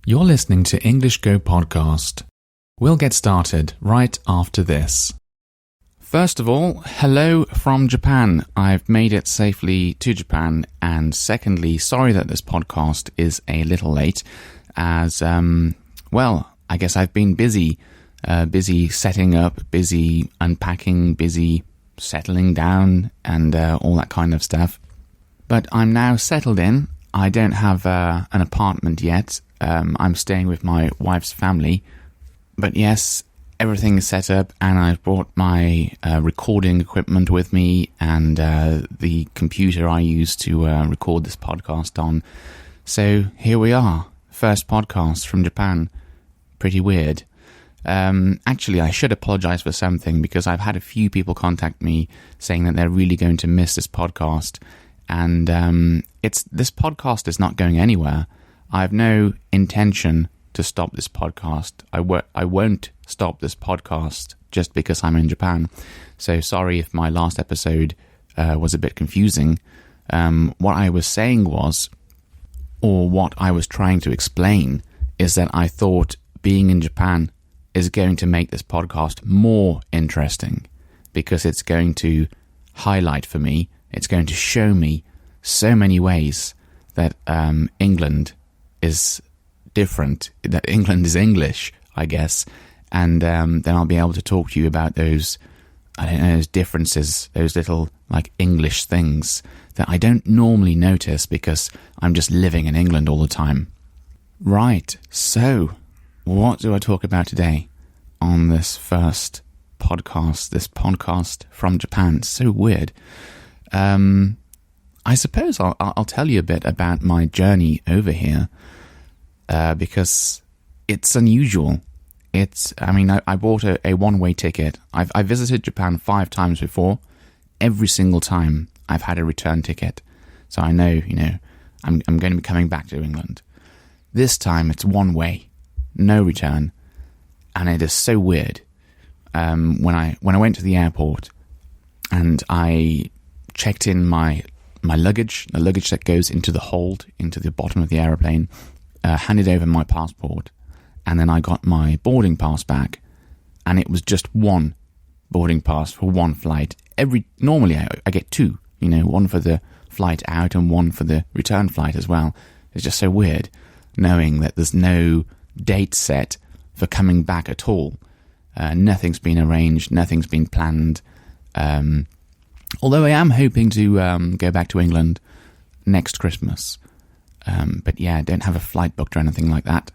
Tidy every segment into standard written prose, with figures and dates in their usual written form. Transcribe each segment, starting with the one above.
You're listening to English Go Podcast. We'll get started right after this. First of all, hello from Japan. I've made it safely to Japan. And secondly, sorry that this podcast is a little late as, I guess I've been busy setting up, busy unpacking, busy settling down and all that kind of stuff. But I'm now settled in. I don't have an apartment yet. I'm staying with my wife's family. But yes, everything is set up and I've brought my recording equipment with me and the computer I use to record this podcast on. So here we are. First podcast from Japan. Pretty weird. Actually, I should apologize for something because I've had a few people contact me saying that they're really going to miss this podcast. And this podcast is not going anywhere. I have no intention to stop this podcast. I won't stop this podcast just because I'm in Japan. So sorry if my last episode was a bit confusing. What I was saying was, or what I was trying to explain, is that I thought being in Japan is going to make this podcast more interesting because it's going to highlight for me, it's going to show me so many ways that England is different, that England is English, I guess, and then I'll be able to talk to you about those, those differences, those little like English things that I don't normally notice because I'm just living in England all the time. Right, so what do I talk about today on this first podcast, this podcast from Japan? It's so weird. I suppose I'll tell you a bit about my journey over here because it's unusual. I bought a one-way ticket. I visited Japan 5 times before. Every single time I've had a return ticket. So I know, I'm going to be coming back to England. This time it's one way, no return. And it is so weird. When I went to the airport and I checked in my luggage, the luggage that goes into the hold, into the bottom of the aeroplane, handed over my passport, and then I got my boarding pass back, and it was just one boarding pass for one flight. Normally I get 2, one for the flight out and one for the return flight as well. It's just so weird knowing that there's no date set for coming back at all. Nothing's been arranged, nothing's been planned. Although I am hoping to go back to England next Christmas. But yeah, I don't have a flight booked or anything like that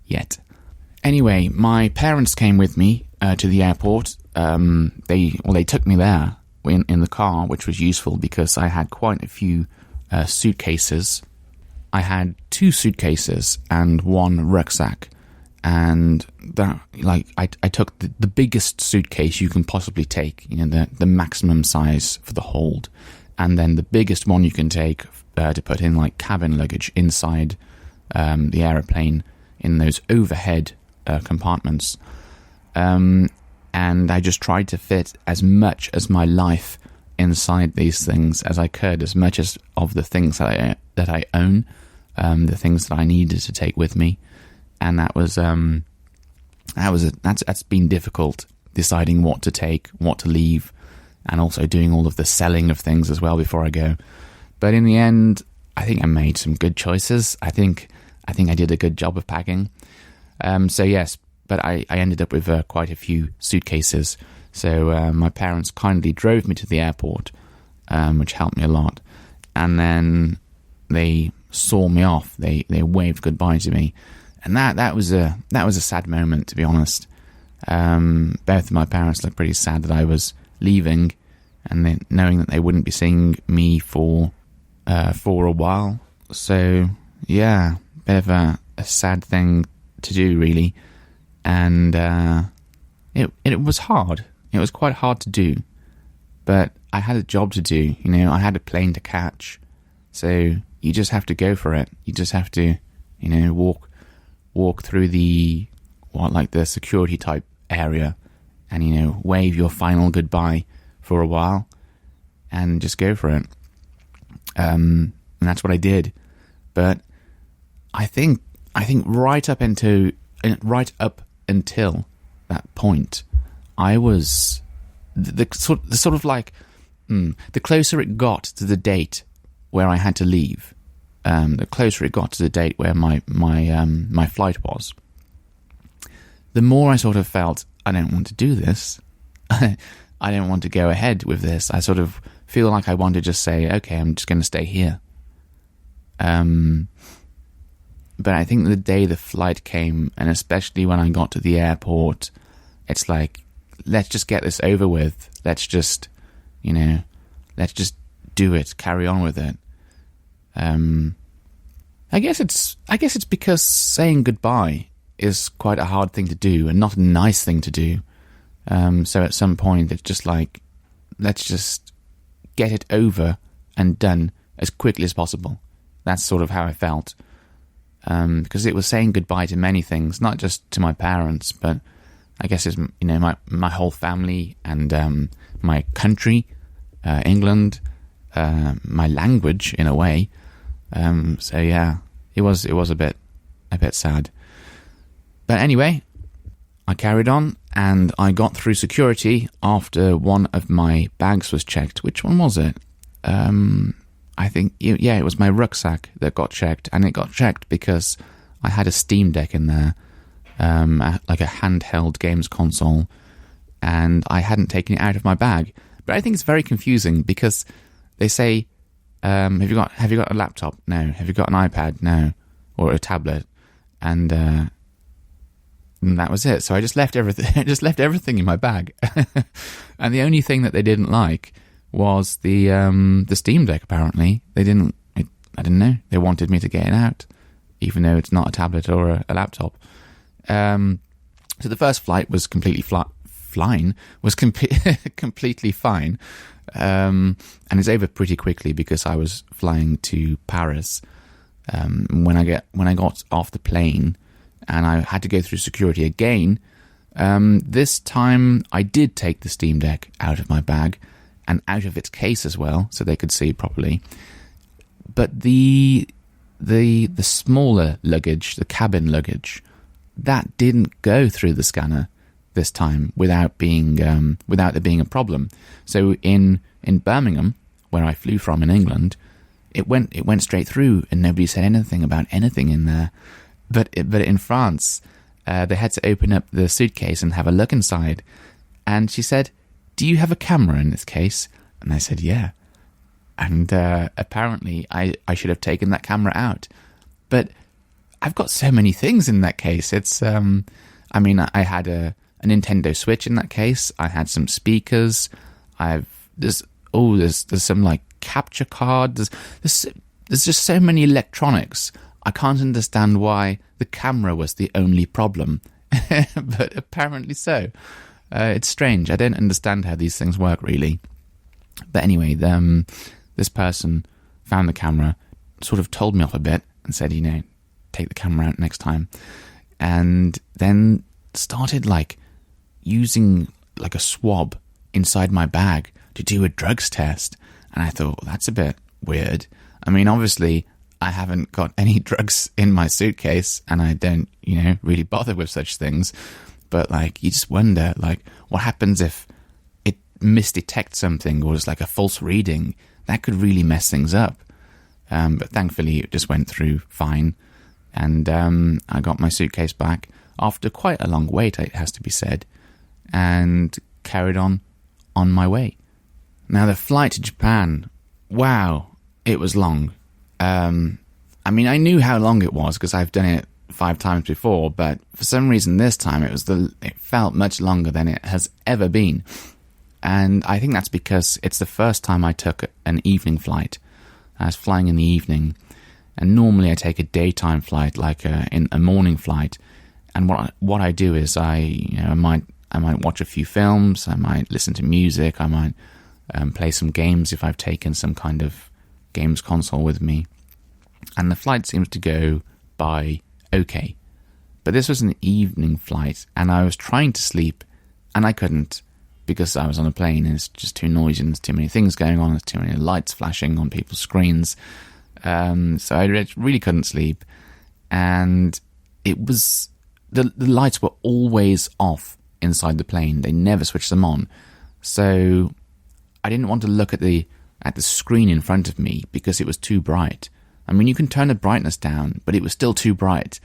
yet. Anyway, my parents came with me to the airport. They took me there in the car, which was useful because I had quite a few suitcases. I had 2 suitcases and 1 rucksack. And that, I took the biggest suitcase you can possibly take, the maximum size for the hold, and then the biggest one you can take to put in cabin luggage inside the aeroplane in those overhead compartments. And I just tried to fit as much as my life inside these things as I could, as much as of the things that I own, the things that I needed to take with me. And that's been difficult, deciding what to take, what to leave, and also doing all of the selling of things as well before I go. But in the end, I think I made some good choices. I think I did a good job of packing. So yes, but I ended up with quite a few suitcases. So my parents kindly drove me to the airport, which helped me a lot. And then they saw me off. They waved goodbye to me. And that was a sad moment, to be honest. Both of my parents looked pretty sad that I was leaving, and then knowing that they wouldn't be seeing me for a while. So yeah, bit of a sad thing to do, really. And it was hard. It was quite hard to do, but I had a job to do. I had a plane to catch, so you just have to go for it. You just have to, walk through the security type area and, wave your final goodbye for a while and just go for it. And that's what I did. But I think I think right up until that point, I was the closer it got to the date where I had to leave, the closer it got to the date where my flight was, the more I sort of felt I don't want to do this. I don't want to go ahead with this. I sort of feel like I want to just say, okay, I'm just going to stay here. But I think the day the flight came, and especially when I got to the airport, it's like, let's just get this over with. Let's just do it, carry on with it. I guess it's because saying goodbye is quite a hard thing to do and not a nice thing to do. So at some point, it's just like, let's just get it over and done as quickly as possible. That's sort of how I felt. Because it was saying goodbye to many things, not just to my parents, but I guess it's, my whole family and my country, England, my language in a way. So yeah, it was a bit sad. But anyway, I carried on and I got through security after one of my bags was checked. Which one was it? I think, it was my rucksack that got checked, and it got checked because I had a Steam Deck in there, like a handheld games console, and I hadn't taken it out of my bag. But I think it's very confusing because they say, have you got a laptop? No. Have you got an iPad? No. Or a tablet? And that was it. So I just left everything in my bag. And the only thing that they didn't like was the Steam Deck. Apparently, I didn't know. They wanted me to get it out, even though it's not a tablet or a laptop. So the first flight was completely completely fine, and it's over pretty quickly because I was flying to Paris. When I got off the plane, and I had to go through security again. This time I did take the Steam Deck out of my bag and out of its case as well, so they could see properly. But the smaller luggage, the cabin luggage, that didn't go through the scanner this time without there being a problem. So in Birmingham, where I flew from in England, it went straight through, and nobody said anything about anything in there. But in France, they had to open up the suitcase and have a look inside, and she said, "Do you have a camera in this case?" And I said, "Yeah." And apparently I should have taken that camera out. But I've got so many things in that case. It's, I had a Nintendo Switch in that case. I had some speakers. There's some like capture card. There's just so many electronics. I can't understand why the camera was the only problem. But apparently so. It's strange. I don't understand how these things work, really. But anyway, this person found the camera, sort of told me off a bit, and said, take the camera out next time. And then started, using, a swab inside my bag to do a drugs test. And I thought, well, that's a bit weird. Obviously, I haven't got any drugs in my suitcase, and I don't, really bother with such things. But, you just wonder, what happens if it misdetects something or it's like a false reading? That could really mess things up. But thankfully, it just went through fine. And I got my suitcase back after quite a long wait, it has to be said, and carried on my way. Now, the flight to Japan, wow, it was long. I knew how long it was because I've done it 5 times before, but for some reason this time it felt much longer than it has ever been. And I think that's because it's the first time I took an evening flight. I was flying in the evening, and normally I take a daytime flight, in a morning flight. And what I do is I might watch a few films, I might listen to music, I might play some games if I've taken some kind of games console with me. And the flight seems to go by okay. But this was an evening flight, and I was trying to sleep, and I couldn't, because I was on a plane, and it's just too noisy, and there's too many things going on, there's too many lights flashing on people's screens. So I really couldn't sleep. And it was the lights were always off inside the plane. They never switched them on. So I didn't want to look at the screen in front of me because it was too bright. I mean, you can turn the brightness down, but it was still too bright.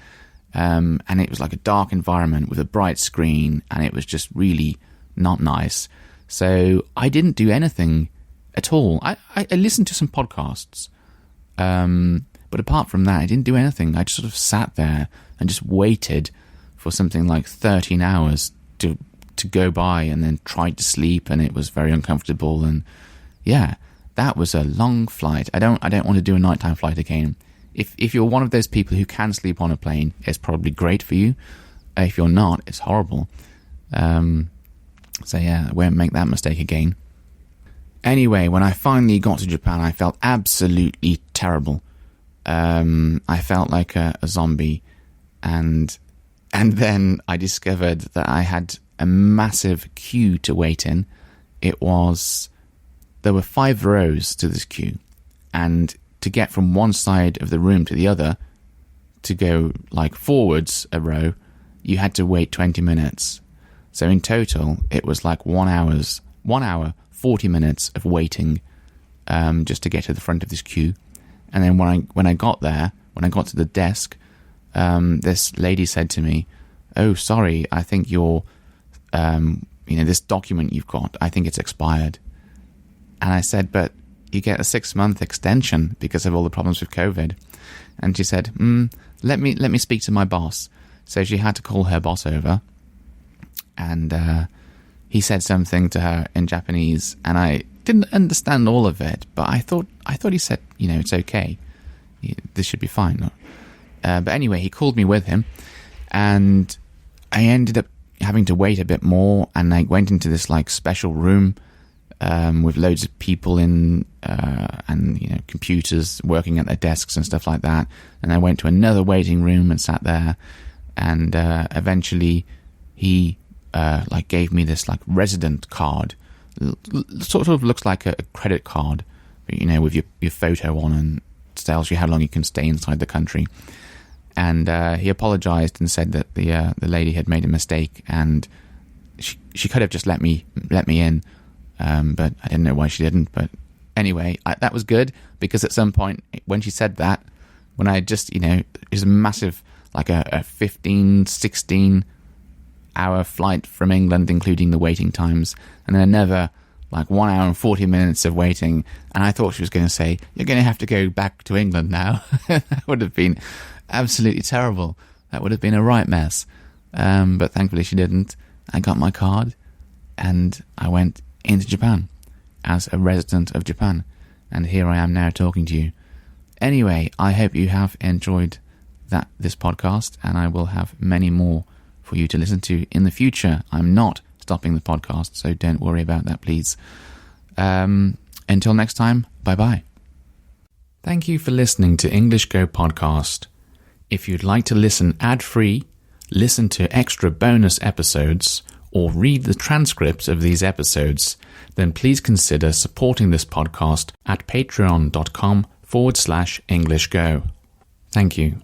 And it was like a dark environment with a bright screen, and it was just really not nice. So I didn't do anything at all. I listened to some podcasts, but apart from that, I didn't do anything. I just sort of sat there and just waited for something like 13 hours to go by, and then tried to sleep, and it was very uncomfortable. And yeah, that was a long flight. I don't want to do a nighttime flight again. If you're one of those people who can sleep on a plane, it's probably great for you. If you're not, it's horrible. So yeah, I won't make that mistake again. Anyway, when I finally got to Japan, I felt absolutely terrible. I felt like a zombie, and then I discovered that I had a massive queue to wait in. There were 5 rows to this queue, and to get from one side of the room to the other, to go like forwards a row, you had to wait 20 minutes. So in total, it was like 1 hour, 40 minutes of waiting, just to get to the front of this queue. And then when I got there, when I got to the desk, this lady said to me, "Oh, sorry, I think your, this document you've got, I think it's expired." And I said, "But you get a 6-month extension because of all the problems with COVID." And she said, let me speak to my boss. So she had to call her boss over, and he said something to her in Japanese, and I didn't understand all of it, but I thought he said, it's okay, this should be fine. But anyway, he called me with him, and I ended up having to wait a bit more, and I went into this like special room with loads of people in, and computers working at their desks and stuff like that. And I went to another waiting room and sat there, and eventually he gave me this like resident card. Sort of looks like a credit card, with your photo on, and tells you how long you can stay inside the country. And he apologized and said that the lady had made a mistake, and she could have just let me in. But I didn't know why she didn't. But anyway, that was good, because at some point when she said that, when I just, it was a massive, like a 15, 16 hour flight from England, including the waiting times, and then another like 1 hour and 40 minutes of waiting. And I thought she was going to say, "You're going to have to go back to England now." That would have been absolutely terrible. That would have been a right mess. But thankfully she didn't. I got my card, and I went into Japan as a resident of Japan, and here I am now talking to you. Anyway, I hope you have enjoyed this podcast, and I will have many more for you to listen to in the future. I'm not stopping the podcast, so don't worry about that, please. Until next time, bye-bye. Thank you for listening to English Go Podcast. If you'd like to listen ad-free, listen to extra bonus episodes, or read the transcripts of these episodes, then please consider supporting this podcast at patreon.com/EnglishGo. Thank you.